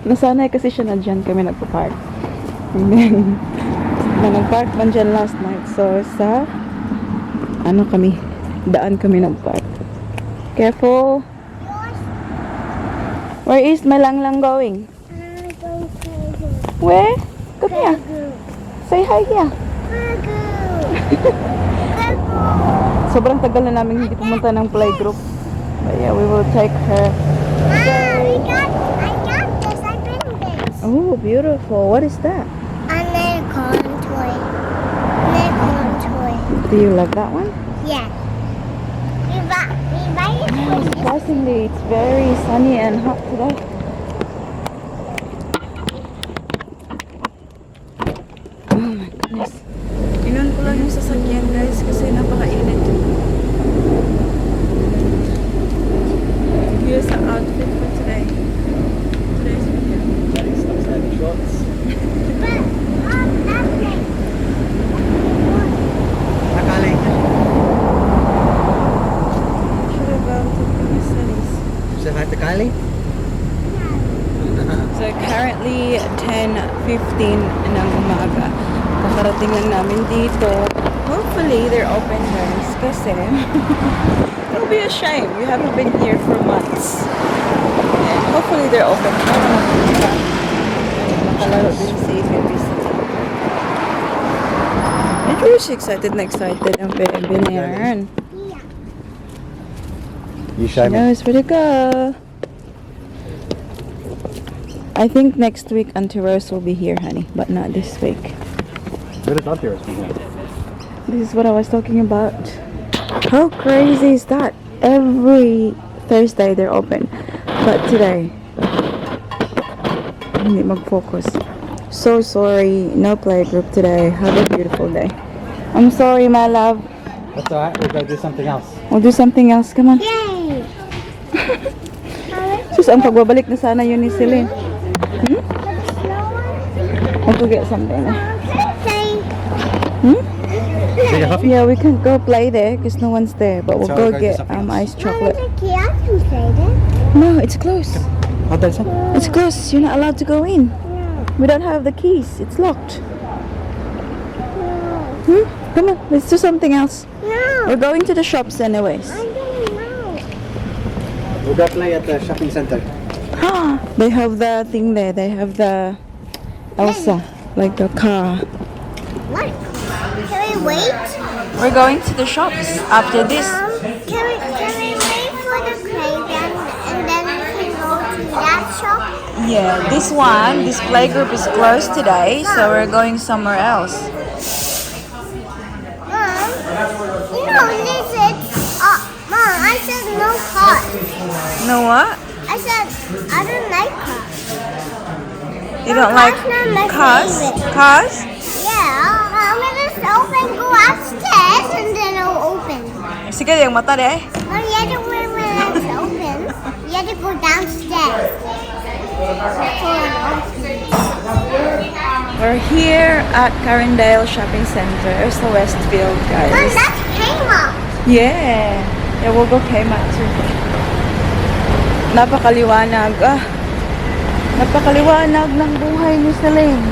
Nasanay kasi siya na dyan kami nagpa-park. And then, nag-park man dyan last night. So, sa, daan kami nag-park. Careful. Where is my lang going? Where? Come here. Say hi here. Sobrang tagal na namin hindi pumunta ng playgroup. But yeah, we will take her. I got this. I bring this. Oh, beautiful. What is that? A unicorn toy. Unicorn toy. Do you love that one? Yeah. We buy it for you. Surprisingly, it's very sunny and hot today. Oh my goodness. Inon ko lang yung sasakyan, guys, kasi napakainit. Here's the outfit for today. Today's video. Shorts. But, that's it. Nakali. Should have gone to the cities. Say hi to Kylie. So currently 10:15 ng umaga. Kakarating lang namin dito. Hopefully they're open, guys, kasi it'll be a shame. We haven't been here for months. And hopefully they're open. Makalaro din si Imovie. I'm really excited na excited ang baby na yan. You show She me. knows where to go. I think next week Auntie Rose will be here, honey, but not this week. Where did Auntie Rose begin? This is what I was talking about. How crazy is that? Every Thursday they're open, but today hindi mag-focus. So sorry, no playgroup today. Have a beautiful day. I'm sorry, my love. That's alright, we'll go do something else. We'll do something else. Come on. Yay! Sus, ang pagbabalik na sana yun ni Celine. Want to get something. Hmm? Take a coffee? Yeah, we can't go play there because no one's there. But we'll So go we'll go do get something else. iced chocolate. Chocolate. No, it's closed. I'll do some. It's closed. You're not allowed to go in. We don't have the keys. It's locked. Come on, let's do something else. No. We're going to the shops anyways. I don't know. We'll go play at the shopping center. They have the thing there. They have the Elsa, like the car. What? Can we wait? We're going to the shops after this. Can we wait for the crate and then we can go to that shop? Yeah, this playgroup is closed today, so we're going somewhere else. Mom, you know this is. Mom, I said no cars. You know what? I said I don't like cars. You don't like Cars not my cars? favorite. Cars? Yeah, I'm gonna open, go upstairs, and then it'll open. Sige, yung mata deh. No, you have to wait when it's open. You have to go downstairs. We're here at Carindale Shopping Center, sa Westfield, Mom, guys. that's Kmart. Yeah. Yeah, we'll go Kmart too. Napakaliwanag. Napakaliwanag ng buhay ni Celine.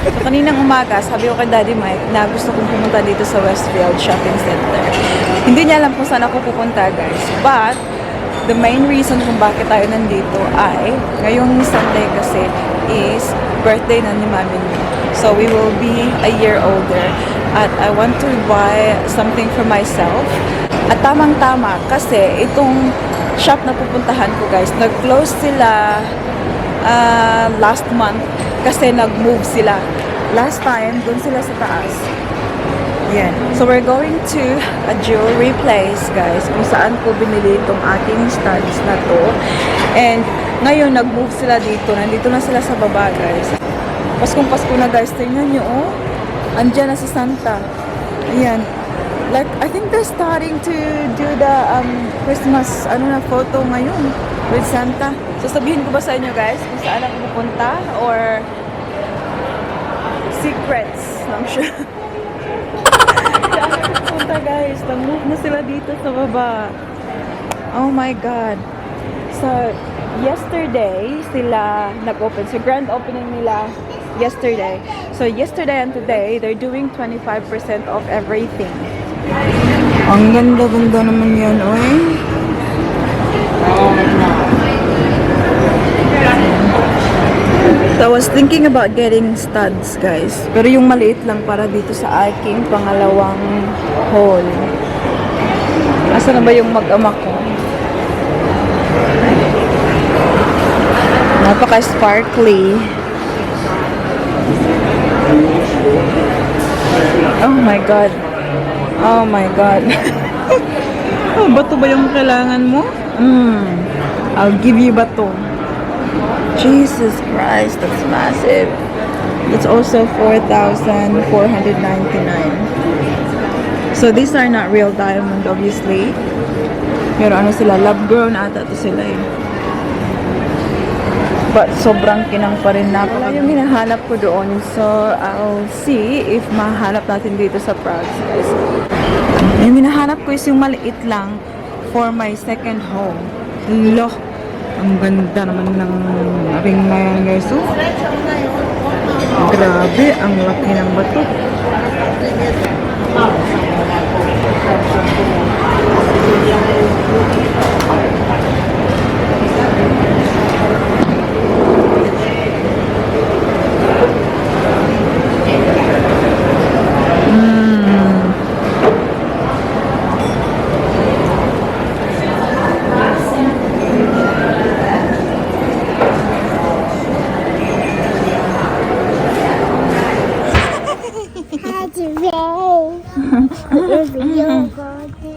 So, kaninang umaga, sabi ko kay Daddy Mike na gusto kong pumunta dito sa Westfield Shopping Center. Hindi niya alam kung saan ako pupunta, guys. But, the main reason kung bakit tayo nandito ay, ngayong Sunday kasi is birthday na ni Mami niya. So, we will be a year older. At I want to buy something for myself. At tamang-tama kasi itong shop na pupuntahan ko, guys, nag-close sila last month kasi nag-move sila. Last time, dun sila sa taas. Yan. So, we're going to a jewelry place, guys, kung saan ko binili itong aking studs na to. And ngayon, nag-move sila dito. Nandito na sila sa baba, guys. Paskong Pasko na, guys. Tingnan nyo, oh. Andyan na si Santa. Ayan. Like, I think they're starting to do the Christmas, photo ngayon with Santa. So, sabihin ko ba sa inyo, guys, kung saan ako pupunta? Or secrets lang siya. Saan ako pupunta, guys? Nag-move na sila dito sa baba. Oh my God. So, yesterday sila nag-open. So, grand opening nila yesterday. So, yesterday and today, they're doing 25% off everything. Ang ganda-ganda naman yan, oy. So, I was thinking about getting studs, guys. Pero yung maliit lang para dito sa aking pangalawang haul. Asa na ba yung mag-ama ko? Napaka-sparkly. Oh my God. Oh my God. Oh, bato ba yung kailangan mo? I'll give you bato. Jesus Christ, that's massive. It's also 4,499. So these are not real diamond, obviously. Pero ano sila, lab grown ata to sila eh. But sobrang kinang pa rin na. Wala yung hinahanap ko doon. So I'll see if mahanap natin dito sa Prague, guys. Yung hinahanap ko is yung maliit lang for my second home. Loh! Ang ganda naman ng ring na yan, guys. Oh. Grabe, ang laki ng bato.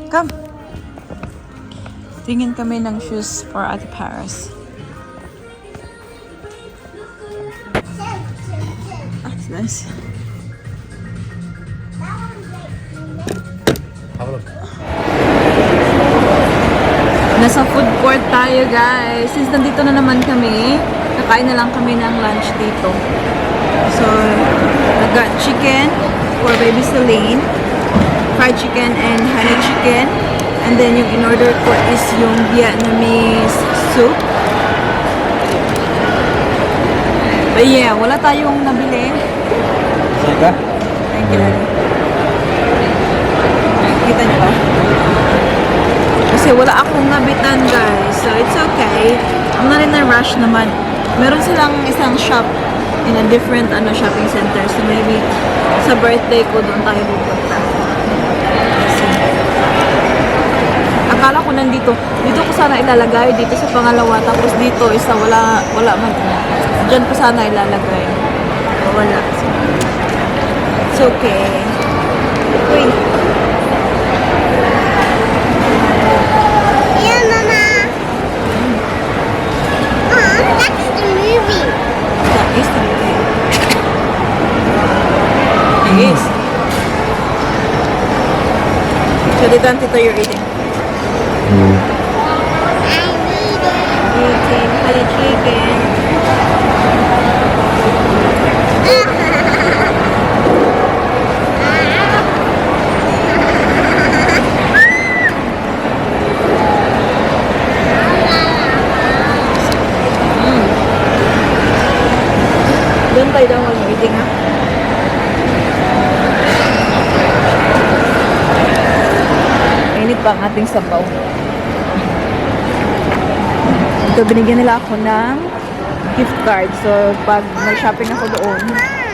Come. Tingin kami ng shoes for Ate Paris. That's nice. Have a look. Nasa food court tayo, guys. Since nandito na naman kami, kakain na lang kami ng lunch dito. So, I got chicken for baby Celine, fried chicken and honey chicken. And then yung in-order ko is yung Vietnamese soup. But yeah, wala tayong nabili. Sika? Thank you, Daddy. Nakikita niyo ba? Kasi wala akong nabitan, guys. So it's okay. I'm not in a rush naman. Meron silang isang shop in a different shopping center. So maybe sa birthday ko doon tayo pupunta. Akala ko nandito. Dito ko sana ilalagay. Dito sa pangalawa. Tapos dito isa wala man. Diyan ko sana ilalagay. Wala. It's okay. Wait. Yeah, Mama. Mom, that's the movie. That is the movie. It is. So dito ang tito you're eating. I'm Eating honey chicken. Doon tayo daw mag-eating, ha? Init pa ang ating sabaw. Ito, binigyan nila ako ng gift card. So, pag mag-shopping ako doon,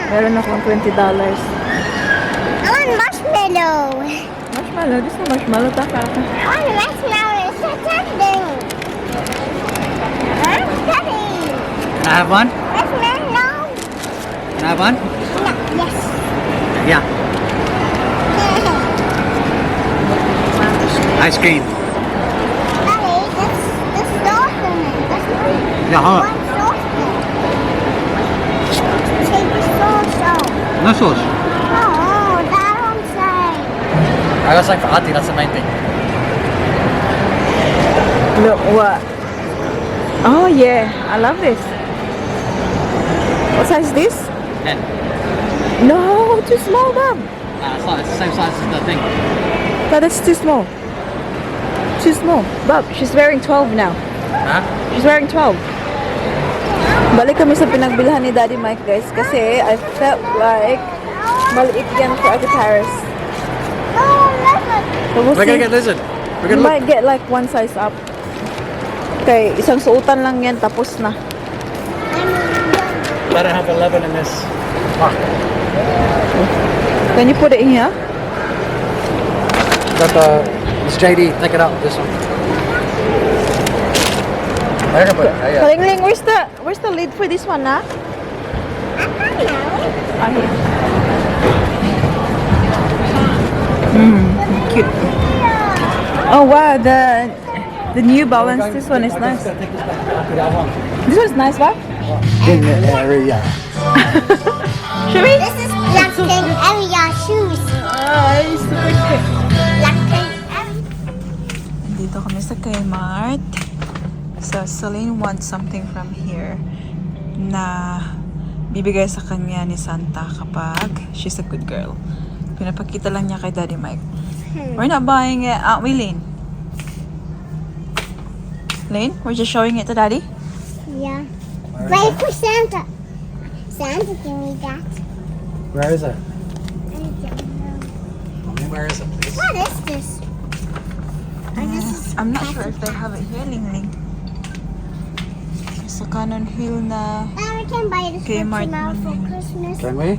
meron akong $20. I want marshmallow. Marshmallow? Gusto mo marshmallow? Taka ako. I want marshmallow. It's so tempting. Huh? Daddy. Can I have one? Marshmallow. Can I have one? No, yes. Yeah. Ice cream. Daddy, that's sauce in it. That's not Yeah, huh? one sauce in it. Take the sauce out. No sauce. Oh, that don't say. I got something for Auntie, that's the main thing. Look, what? Oh, yeah. I love this. What size is this? 10. No, too small, Bob. It's not, it's the same size as the thing. But that's too small. Too small. Bob, she's wearing 12 now. Huh? She's wearing 12. Balik kami sa pinagbilhan ni Daddy Mike, guys. Kasi I felt like maliit yan for Ate Paris. So we'll We're see. gonna get lizard. We're You gonna look. might get like one size up. Okay, isang suotan lang yan, tapos na. Let it have 11 in this. Ah, Can you put it in here? got this JD. Take it out. This one. I can put it. Yeah. Kaling-ling, where's the lid for this one, na? Ah, here. Cute. Oh wow, the New Balance. This one is nice. Take this back. Okay, that one. This one's nice, what? In the area. Should we? This is Blackpink area shoes. Super cute. Blackpink area. Dito kami sa Kmart. So, Celine wants something from here na bibigay sa kanya ni Santa kapag she's a good girl. Pinapakita lang niya kay Daddy Mike. We're not buying it, aren't we, Lane? Lane, we're just showing it to Daddy? Yeah. Wait for Santa. Santa, give me that. Where is it? I don't know. Mommy, where is it, please? What is this? I'm not sure if they have it here, Ling Ling. Sa Canon Hill na We can buy this for Kmart tomorrow for naman. Christmas. Can we?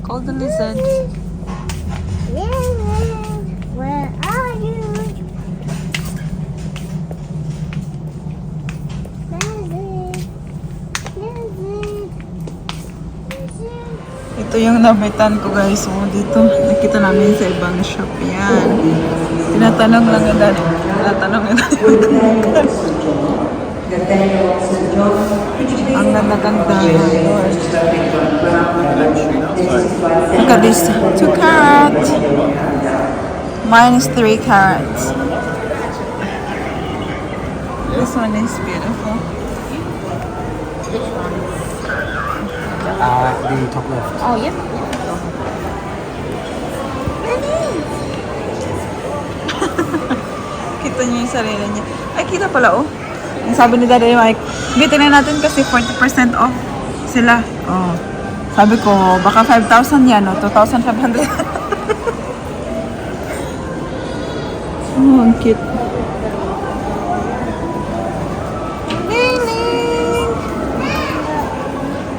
called the lizard. Where are you? Ito yung nabitan ko, guys. So, dito, nakita namin sa ibang shop yan. Tinatanong lang yung dati. Tinatanong yung dati. Ang ganda-ganda. Look at this. 2 carat. Mine is 3 carats. This one is beautiful. The top left. Oh, yeah. Kita niyo yung sarili niya. Ay, kita pala, oh. Ang sabi ni Daddy Mike, tingnan natin kasi 40% off sila. Oh. Sabi ko, baka 5,000 yan, no? 2,500. Oh, ang cute.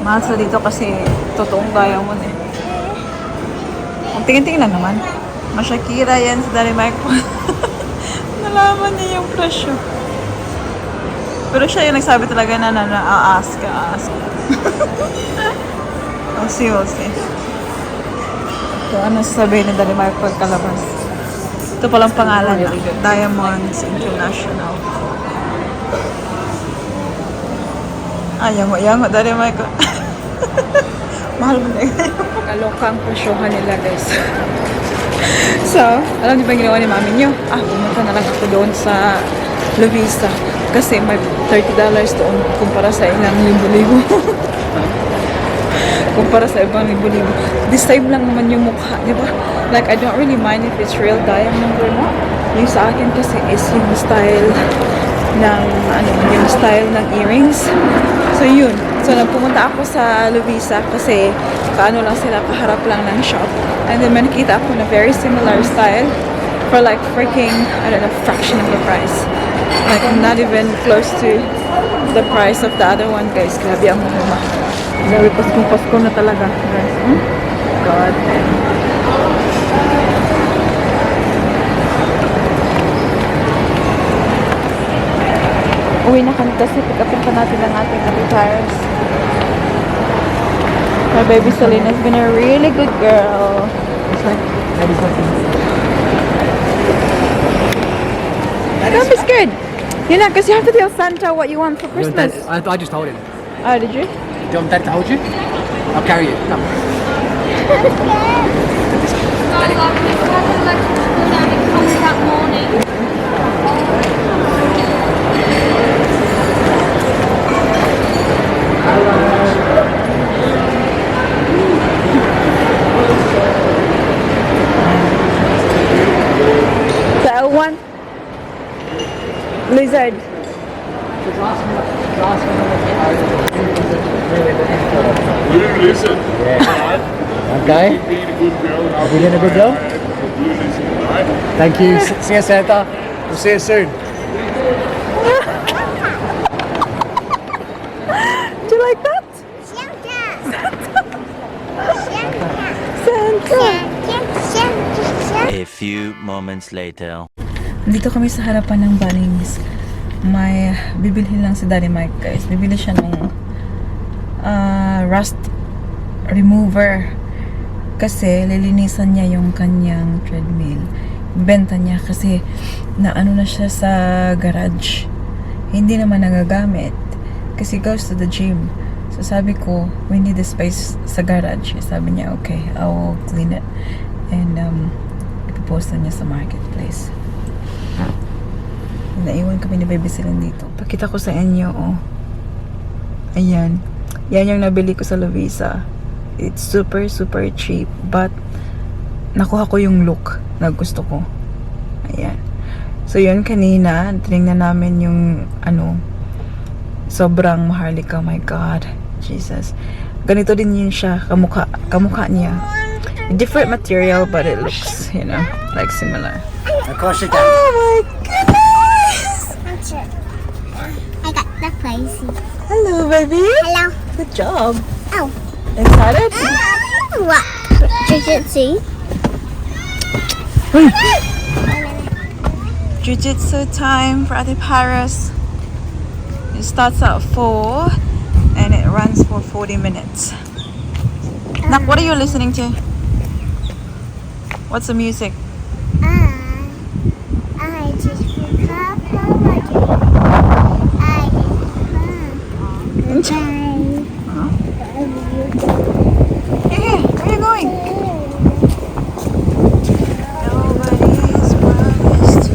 Mahal sa dito kasi totoong diamond eh. Ang tingin-tingin lang naman. Masyakira yan sa Daddy Mike po. Nalaman niya yung presyo. Pero siya yung nagsabi talaga na ask. We'll see. So, ano sasabihin ni Daddy Mike pagkalabas? Ito palang pangalan na. Diamonds International. Yango, Daddy Mike. Mahal mo na yun. Kalokang presyohan nila, guys. So, alam niyo ba yung ginawa ni mami niyo? Pumunta na lang ako doon sa Lovisa. Kasi may $30 doon kumpara sa ilang libo-libo. Kumpara sa ibang libo-libo. This time lang naman yung mukha, di ba? Like, I don't really mind if it's real diamond or not. Yung sa akin kasi is yung style ng earrings. So, yun. So, nagpumunta ako sa Lovisa kasi kaano lang sila, kaharap lang ng shop. And then, may nakita ako na very similar style for like freaking, I don't know, fraction of the price. Like, not even close to the price of the other one, guys. Grabe ang mura. Grabe, Pasko na talaga, guys. God. Uwi na kami kasi pick-upin pa natin ang ating tires. My baby Celine has been a really good girl. Don't be scared. You're not, because you have to tell Santa what you want for You want Christmas. Dad? I just hold him. Oh, did you? Do you want Dad to hold you? I'll carry you. Come. The L1 lizard. You listen. Okay. Being a good girl. And Have you been a good girl? You listen, right? Thank you. See you, Santa. We'll see you soon. Do you like that? Santa. Santa! A few moments later. Dito kami sa harapan ng Bunnings. May bibilhin lang si Daddy Mike, guys. Bibili siya ng rust remover. Kasi lilinisan niya yung kanyang treadmill. Benta niya kasi naano na siya sa garage. Hindi naman nagagamit. Kasi goes to the gym. So sabi ko, we need a space sa garage. Sabi niya, okay, I will clean it. And ipopost na niya sa marketplace. Naiwan kami ni Baby Silan dito. Pakita ko sa inyo, oh. Ayan. Yan yung nabili ko sa Lovisa. It's super, super cheap. But, nakuha ko yung look na gusto ko. Ayan. So, yun kanina. Tinignan namin yung, sobrang maharlika. Oh my God. Jesus. Ganito din yun siya. Kamukha niya. Different material, but it looks, like similar. Of course you can. Oh my goodness! I got the crazy. Hello, baby. Hello. Good job. Oh. Excited? What? Jiu-jitsu? Jiu-jitsu time for Ate Paris. It starts at 4 and it runs for 40 minutes. Nak, what are you listening to? What's the music? I just forgot Hey, where are you going? Nobody's promised to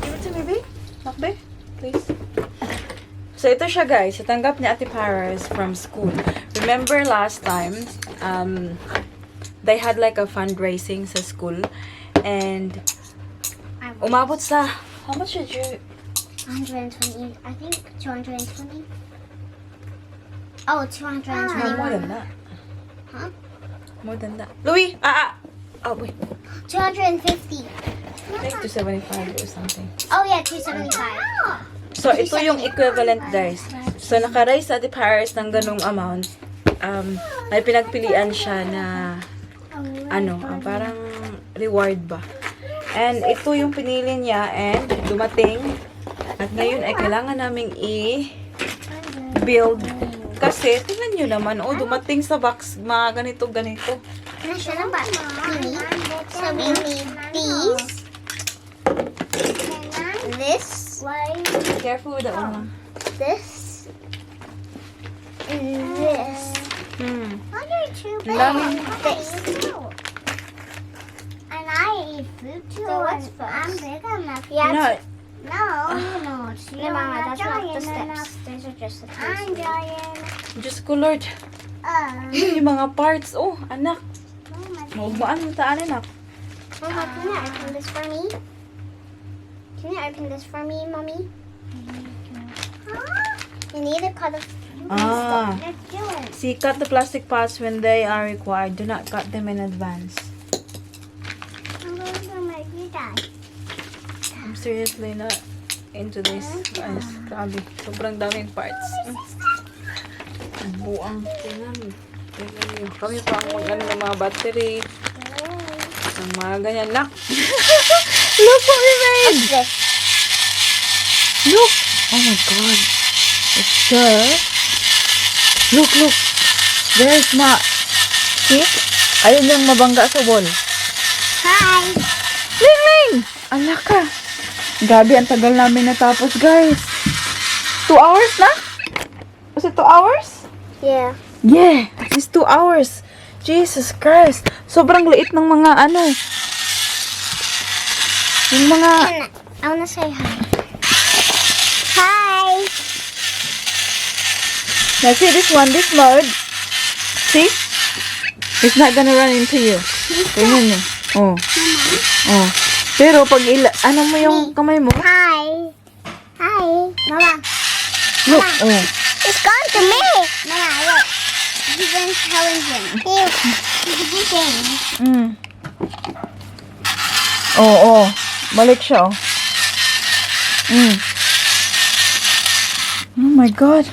give it to me, babe. Nak, babe, please. So, ito siya, guys. Natanggap ni Ate Paris from school. Remember last time, they had like a fundraising sa school. And, umabot sa, how much did you? 120. I think 220. Oh, 220. No, more than that. Huh? More than that. Louis! Oh, wait. 250. I think 275 or something. Oh yeah, 275. So, ito yung equivalent, guys. So, naka-raise sa Ate Paris ng ganung amount. May pinagpilian siya na, parang reward ba. And ito yung pinili niya and dumating. At ngayon ay kailangan naming i-build. Kasi, tingnan nyo naman, dumating sa box, mga ganito. Ano siya na ba? So we need these. This. Careful with that one. This. And this. Ang daming. This. And I eat food too. So what's first? I'm big enough. Yeah. No, you're not. You're Mama, that's not the steps. Those are just the two. I'm giant. Diyos ko, Lord. Yung mga parts. Oh, anak. Maugmaan mo taan, anak. Mama, can you open this for me? Can you open this for me, Mommy? You need to cut the Let's do it. See, cut the plastic parts when they are required. Do not cut them in advance. I'm going to make you die. I'm seriously not into this, guys. Grabe. Sobrang daming parts. Buang. Tingnan nyo. Kami pa ang mag-ano ng mga battery. Ng mga ganyan. Look! Look what we made! Look! Oh my God. It's just... Look! Very smart. See? Ayun yung mabangga sa wall. Hi! Ling! Ala ka. Gabi, ang tagal namin natapos, guys. 2 hours na? Was it 2 hours? Yeah. Yeah, it's 2 hours. Jesus Christ. Sobrang liit ng mga yung mga... I wanna say hi. Hi! Now see this one, this mode. See? It's not gonna run into you. Tingnan nyo. Oh. Pero pag ano mo yung kamay mo, Hi! Hi. Mama. Look, oh. It's gone to me. Mama, look. He's been challenging. He's eating. Mm. Oh. Balik siya, oh. Oh my God.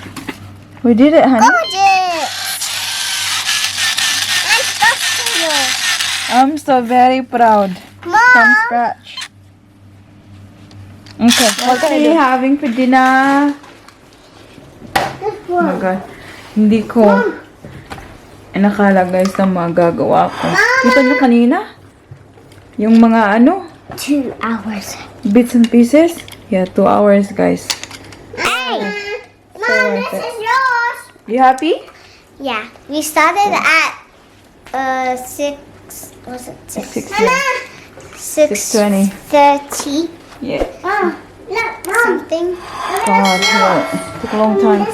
We did it, honey. Gorgeous. Nice stuff to you. I'm so very proud. From Mom. scratch. Okay, what are you having for dinner? Oh my God. Hindi ko nakala guys na magagawa ko. Kita nyo kanina? Yung mga 2 hours. bits and pieces? Yeah, 2 hours guys. Hey. So Mom, worth this it. is yours. You happy? Yeah. We started at 6. Was it 6? 6, Mama. 6:20. 6:30. Yeah. Mom. Look, Mom. Something. God, yeah. Took a long time.